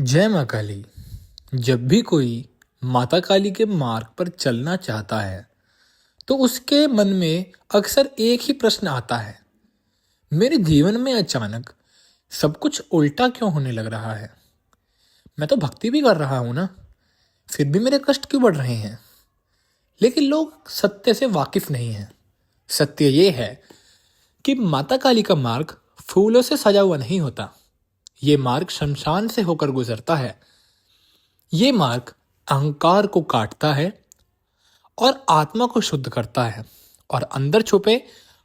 जय माँ काली। जब भी कोई माता काली के मार्ग पर चलना चाहता है तो उसके मन में अक्सर एक ही प्रश्न आता है। मेरे जीवन में अचानक सब कुछ उल्टा क्यों होने लग रहा है। मैं तो भक्ति भी कर रहा हूँ ना, फिर भी मेरे कष्ट क्यों बढ़ रहे हैं। लेकिन लोग सत्य से वाकिफ नहीं हैं। सत्य ये है कि माता काली का मार्ग फूलों से सजा हुआ नहीं होता। ये मार्ग शमशान से होकर गुजरता है। ये मार्ग अहंकार को काटता है और आत्मा को शुद्ध करता है और अंदर छुपे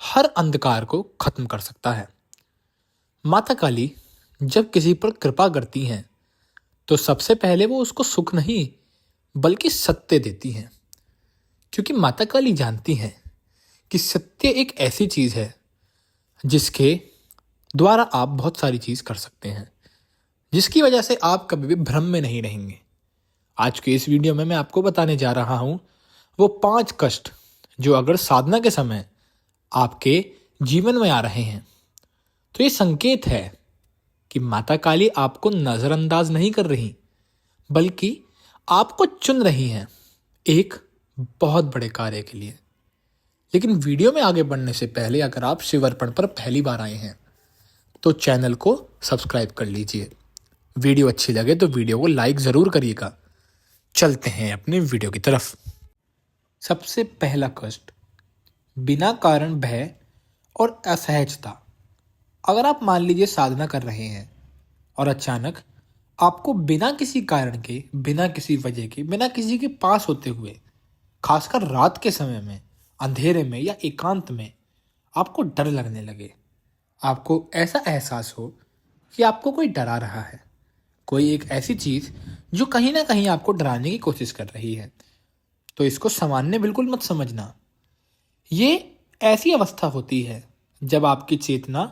हर अंधकार को खत्म कर सकता है। माता काली जब किसी पर कृपा करती हैं तो सबसे पहले वो उसको सुख नहीं बल्कि सत्य देती हैं, क्योंकि माता काली जानती हैं कि सत्य एक ऐसी चीज है जिसके द्वारा आप बहुत सारी चीज कर सकते हैं, जिसकी वजह से आप कभी भी भ्रम में नहीं रहेंगे। आज के इस वीडियो में मैं आपको बताने जा रहा हूं वो 5 कष्ट जो अगर साधना के समय आपके जीवन में आ रहे हैं तो ये संकेत है कि माता काली आपको नजरअंदाज नहीं कर रही, बल्कि आपको चुन रही हैं एक बहुत बड़े कार्य के लिए। लेकिन वीडियो में आगे बढ़ने से पहले अगर आप शिव अर्पण पर पहली बार आए हैं तो चैनल को सब्सक्राइब कर लीजिए। वीडियो अच्छी लगे तो वीडियो को लाइक ज़रूर करिएगा। चलते हैं अपने वीडियो की तरफ। सबसे पहला कष्ट, बिना कारण भय और असहजता। अगर आप मान लीजिए साधना कर रहे हैं और अचानक आपको बिना किसी कारण के, बिना किसी वजह के, बिना किसी के पास होते हुए, खासकर रात के समय में, अंधेरे में या एकांत में आपको डर लगने लगे। आपको ऐसा एहसास हो कि आपको कोई डरा रहा है, कोई एक ऐसी चीज जो कहीं ना कहीं आपको डराने की कोशिश कर रही है, तो इसको सामान्य बिल्कुल मत समझना। ये ऐसी अवस्था होती है जब आपकी चेतना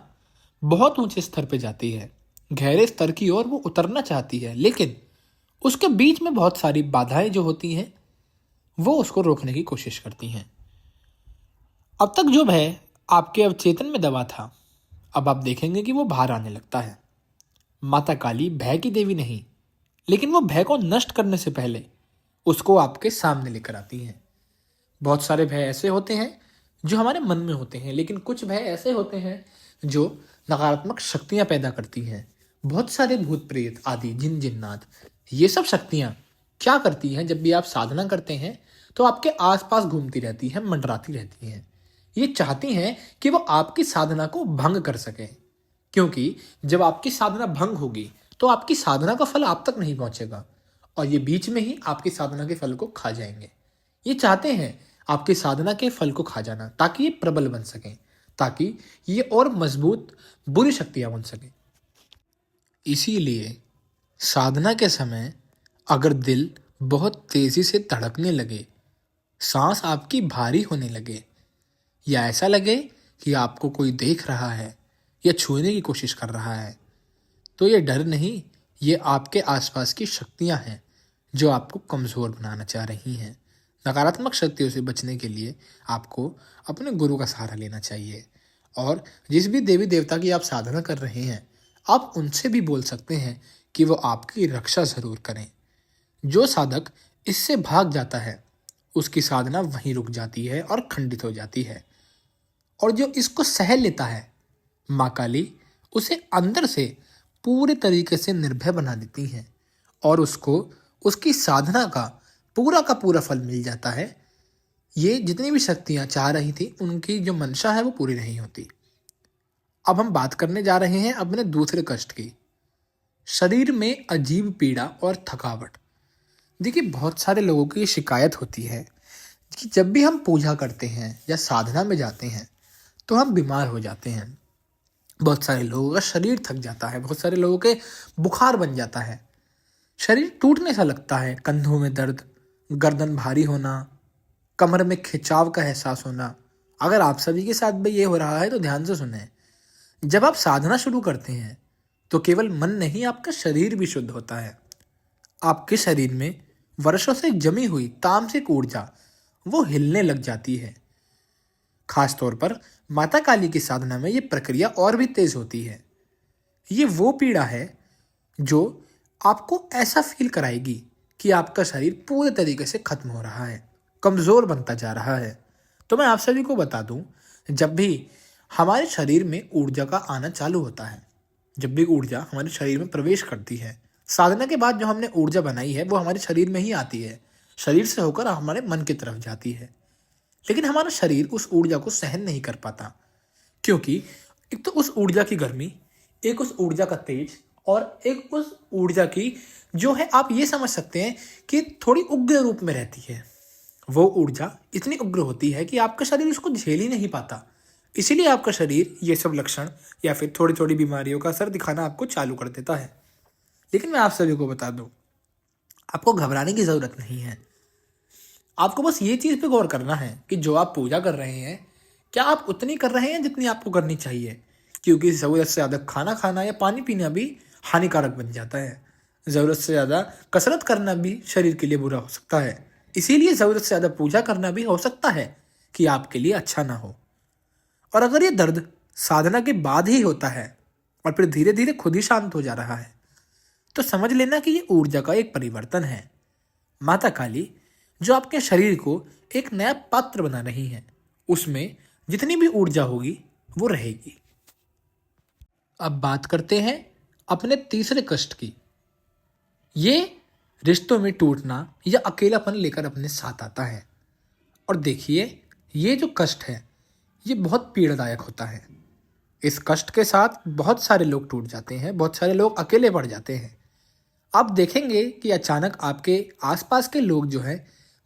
बहुत ऊंचे स्तर पे जाती है, गहरे स्तर की ओर वो उतरना चाहती है, लेकिन उसके बीच में बहुत सारी बाधाएं जो होती हैं वो उसको रोकने की कोशिश करती हैं। अब तक जो भय आपके अवचेतन में दबा था, अब आप देखेंगे कि वो बाहर आने लगता है। माता काली भय की देवी नहीं, लेकिन वो भय को नष्ट करने से पहले उसको आपके सामने लेकर आती हैं। बहुत सारे भय ऐसे होते हैं जो हमारे मन में होते हैं, लेकिन कुछ भय ऐसे होते हैं जो नकारात्मक शक्तियां पैदा करती हैं। बहुत सारे भूत प्रेत आदि, जिन जिन्नात, ये सब शक्तियां क्या करती हैं, जब भी आप साधना करते हैं तो आपके आसपास घूमती रहती हैं, मंडराती रहती हैं। ये चाहती हैं कि वो आपकी साधना को भंग कर सके, क्योंकि जब आपकी साधना भंग होगी तो आपकी साधना का फल आप तक नहीं पहुंचेगा और ये बीच में ही आपकी साधना के फल को खा जाएंगे। ये चाहते हैं आपकी साधना के फल को खा जाना, ताकि ये प्रबल बन सकें, ताकि ये और मजबूत बुरी शक्तियां बन सकें। इसीलिए साधना के समय अगर दिल बहुत तेजी से धड़कने लगे, सांस आपकी भारी होने लगे, या ऐसा लगे कि आपको कोई देख रहा है या छूने की कोशिश कर रहा है, तो ये डर नहीं, ये आपके आसपास की शक्तियां हैं जो आपको कमज़ोर बनाना चाह रही हैं। नकारात्मक शक्तियों से बचने के लिए आपको अपने गुरु का सहारा लेना चाहिए, और जिस भी देवी देवता की आप साधना कर रहे हैं आप उनसे भी बोल सकते हैं कि वो आपकी रक्षा ज़रूर करें। जो साधक इससे भाग जाता है उसकी साधना वहीं रुक जाती है और खंडित हो जाती है, और जो इसको सह लेता है माँ काली उसे अंदर से पूरे तरीके से निर्भय बना देती हैं और उसको उसकी साधना का पूरा फल मिल जाता है। ये जितनी भी शक्तियां चाह रही थी उनकी जो मंशा है वो पूरी नहीं होती। अब हम बात करने जा रहे हैं अपने दूसरे कष्ट की, शरीर में अजीब पीड़ा और थकावट। देखिए, बहुत सारे लोगों की शिकायत होती है कि जब भी हम पूजा करते हैं या साधना में जाते हैं तो हम बीमार हो जाते हैं। बहुत सारे लोगों का शरीर थक जाता है, बहुत सारे लोगों के बुखार बन जाता है, शरीर टूटने सा लगता है, कंधों में दर्द, गर्दन भारी होना, कमर में खिंचाव का एहसास होना। अगर आप सभी के साथ भी ये हो रहा है तो ध्यान से सुने। जब आप साधना शुरू करते हैं तो केवल मन नहीं, आपका शरीर भी शुद्ध होता है। आपके शरीर में वर्षों से जमी हुई तामसिक ऊर्जा वो हिलने लग जाती है। खास तौर पर माता काली की साधना में ये प्रक्रिया और भी तेज होती है। ये वो पीड़ा है जो आपको ऐसा फील कराएगी कि आपका शरीर पूरे तरीके से खत्म हो रहा है, कमज़ोर बनता जा रहा है। तो मैं आप सभी को बता दूं, जब भी हमारे शरीर में ऊर्जा का आना चालू होता है, जब भी ऊर्जा हमारे शरीर में प्रवेश करती है, साधना के बाद जो हमने ऊर्जा बनाई है वो हमारे शरीर में ही आती है, शरीर से होकर हमारे मन की तरफ जाती है। लेकिन हमारा शरीर उस ऊर्जा को सहन नहीं कर पाता, क्योंकि एक तो उस ऊर्जा की गर्मी, एक उस ऊर्जा का तेज, और एक उस ऊर्जा की जो है, आप ये समझ सकते हैं कि थोड़ी उग्र रूप में रहती है। वो ऊर्जा इतनी उग्र होती है कि आपका शरीर उसको झेल ही नहीं पाता। इसीलिए आपका शरीर ये सब लक्षण या फिर थोड़ी थोड़ी बीमारियों का असर दिखाना आपको चालू कर देता है। लेकिन मैं आप सभी को बता दूं, आपको घबराने की ज़रूरत नहीं है। आपको बस ये चीज़ पे गौर करना है कि जो आप पूजा कर रहे हैं, क्या आप उतनी कर रहे हैं जितनी आपको करनी चाहिए? क्योंकि ज़रूरत से ज़्यादा खाना खाना या पानी पीना भी हानिकारक बन जाता है। ज़रूरत से ज़्यादा कसरत करना भी शरीर के लिए बुरा हो सकता है। इसीलिए ज़रूरत से ज़्यादा पूजा करना भी हो सकता है कि आपके लिए अच्छा ना हो। और अगर ये दर्द साधना के बाद ही होता है और फिर धीरे धीरे खुद ही शांत हो जा रहा है, तो समझ लेना कि ये ऊर्जा का एक परिवर्तन है। माता काली जो आपके शरीर को एक नया पात्र बना रही है, उसमें जितनी भी ऊर्जा होगी वो रहेगी। अब बात करते हैं अपने तीसरे कष्ट की। ये रिश्तों में टूटना या अकेलापन लेकर अपने साथ आता है। और देखिए, ये जो कष्ट है ये बहुत पीड़ादायक होता है। इस कष्ट के साथ बहुत सारे लोग टूट जाते हैं, बहुत सारे लोग अकेले पड़ जाते हैं। आप देखेंगे कि अचानक आपके आसपास के लोग जो हैं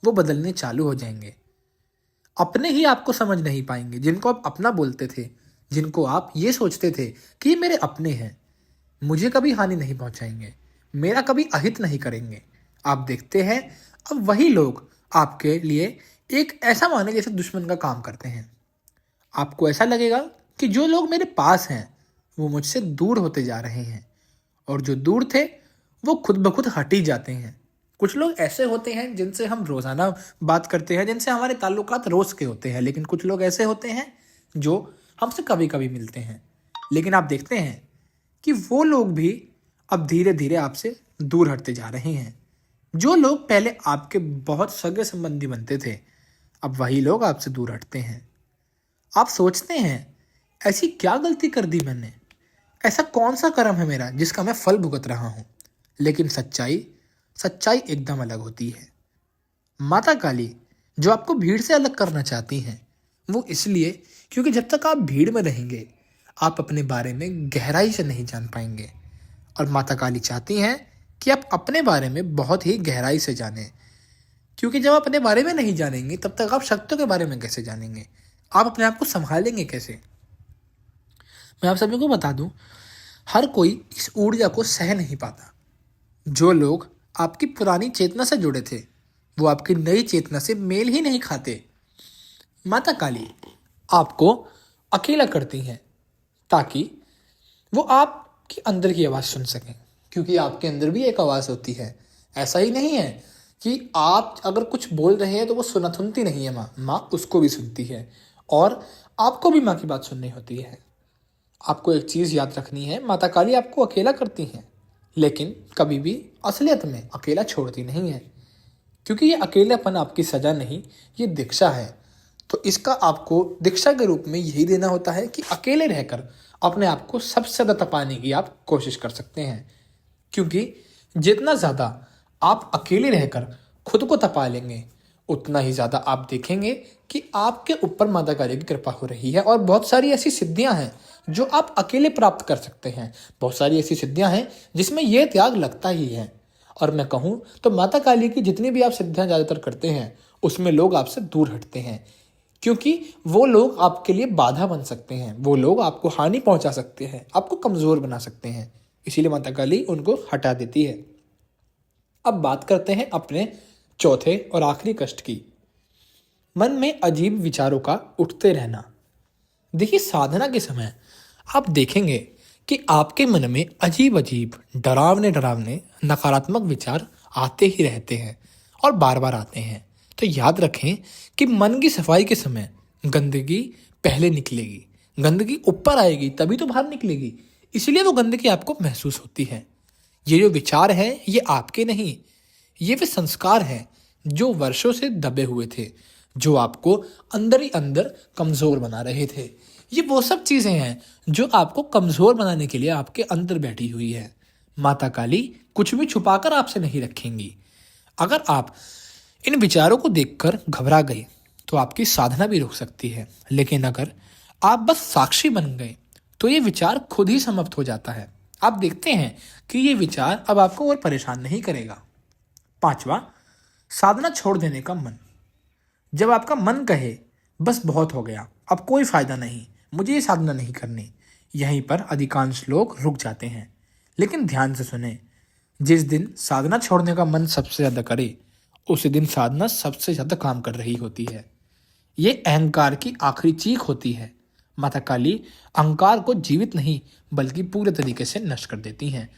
वो बदलने चालू हो जाएंगे। अपने ही आपको समझ नहीं पाएंगे, जिनको आप अपना बोलते थे, जिनको आप ये सोचते थे कि ये मेरे अपने हैं, मुझे कभी हानि नहीं पहुंचाएंगे, मेरा कभी अहित नहीं करेंगे। आप देखते हैं अब वही लोग आपके लिए एक ऐसा माने जैसे दुश्मन का काम करते हैं। आपको ऐसा लगेगा कि जो लोग मेरे पास हैं वो मुझसे दूर होते जा रहे हैं, और जो दूर थे वो खुद ब खुद हट ही जाते हैं। कुछ लोग ऐसे होते हैं जिनसे हम रोज़ाना बात करते हैं, जिनसे हमारे ताल्लुकात रोज़ के होते हैं, लेकिन कुछ लोग ऐसे होते हैं जो हमसे कभी कभी मिलते हैं। लेकिन आप देखते हैं कि वो लोग भी अब धीरे धीरे आपसे दूर हटते जा रहे हैं। जो लोग पहले आपके बहुत सगे संबंधी बनते थे, अब वही लोग आपसे दूर हटते हैं। आप सोचते हैं ऐसी क्या गलती कर दी मैंने, ऐसा कौन सा कर्म है मेरा जिसका मैं फल भुगत रहा हूँ। लेकिन सच्चाई सच्चाई एकदम अलग होती है। माता काली जो आपको भीड़ से अलग करना चाहती हैं, वो इसलिए क्योंकि जब तक आप भीड़ में रहेंगे आप अपने बारे में गहराई से नहीं जान पाएंगे। और माता काली चाहती हैं कि आप अपने बारे में बहुत ही गहराई से जानें, क्योंकि जब आप अपने बारे में नहीं जानेंगे तब तक आप शक्तियों के बारे में कैसे जानेंगे, आप अपने आप को संभालेंगे कैसे। मैं आप सभी को बता दूं, हर कोई इस ऊर्जा को सह नहीं पाता। जो लोग आपकी पुरानी चेतना से जुड़े थे वो आपकी नई चेतना से मेल ही नहीं खाते। माता काली आपको अकेला करती हैं ताकि वो आपके अंदर की आवाज़ सुन सकें, क्योंकि आपके अंदर भी एक आवाज़ होती है। ऐसा ही नहीं है कि आप अगर कुछ बोल रहे हैं तो वो सुनती नहीं है, माँ उसको भी सुनती है, और आपको भी माँ की बात सुननी होती है। आपको एक चीज़ याद रखनी है, माता काली आपको अकेला करती हैं, लेकिन कभी भी असलियत में अकेला छोड़ती नहीं है, क्योंकि ये अकेलापन आपकी सज़ा नहीं, ये दीक्षा है। तो इसका आपको दीक्षा के रूप में यही देना होता है कि अकेले रहकर अपने आप को सबसे ज़्यादा तपाने की आप कोशिश कर सकते हैं। क्योंकि जितना ज़्यादा आप अकेले रहकर खुद को तपा लेंगे, उतना ही ज़्यादा आप देखेंगे कि आपके ऊपर माता काली की कृपा हो रही है। और बहुत सारी ऐसी सिद्धियां हैं जो आप अकेले प्राप्त कर सकते हैं। बहुत सारी ऐसी सिद्धियां हैं जिसमें यह त्याग लगता ही है। और मैं कहूँ तो माता काली की जितनी भी आप सिद्धियां ज़्यादातर करते हैं उसमें लोग आपसे दूर हटते हैं, क्योंकि वो लोग आपके लिए बाधा बन सकते हैं, वो लोग आपको हानि पहुंचा सकते हैं, आपको कमज़ोर बना सकते हैं। इसीलिए माता काली उनको हटा देती है। अब बात करते हैं अपने चौथे और आखिरी कष्ट की, मन में अजीब विचारों का उठते रहना। देखिए, साधना के समय आप देखेंगे कि आपके मन में अजीब अजीब डरावने डरावने नकारात्मक विचार आते ही रहते हैं और बार बार आते हैं। तो याद रखें कि मन की सफाई के समय गंदगी पहले निकलेगी, गंदगी ऊपर आएगी तभी तो बाहर निकलेगी, इसलिए वो गंदगी आपको महसूस होती है। ये जो विचार हैं ये आपके नहीं, ये वे संस्कार हैं जो वर्षों से दबे हुए थे, जो आपको अंदर ही अंदर कमजोर बना रहे थे। ये वो सब चीजें हैं जो आपको कमजोर बनाने के लिए आपके अंदर बैठी हुई है। माता काली कुछ भी छुपाकर आपसे नहीं रखेंगी। अगर आप इन विचारों को देखकर घबरा गए तो आपकी साधना भी रुक सकती है, लेकिन अगर आप बस साक्षी बन गए तो ये विचार खुद ही समाप्त हो जाता है। आप देखते हैं कि ये विचार अब आपको और परेशान नहीं करेगा। पांचवा, साधना छोड़ देने का मन। जब आपका मन कहे बस बहुत हो गया, अब कोई फायदा नहीं, मुझे ये साधना नहीं करनी, यहीं पर अधिकांश लोग रुक जाते हैं। लेकिन ध्यान से सुने, जिस दिन साधना छोड़ने का मन सबसे ज्यादा करे उसी दिन साधना सबसे ज्यादा काम कर रही होती है। ये अहंकार की आखिरी चीख होती है। माता काली अहंकार को जीवित नहीं बल्कि पूरे तरीके से नष्ट कर देती हैं।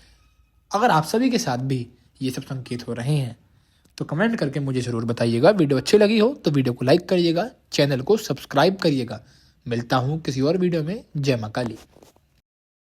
अगर आप सभी के साथ भी ये सब संकेत हो रहे हैं तो कमेंट करके मुझे ज़रूर बताइएगा। वीडियो अच्छी लगी हो तो वीडियो को लाइक करिएगा, चैनल को सब्सक्राइब करिएगा। मिलता हूँ किसी और वीडियो में। जय माँ काली।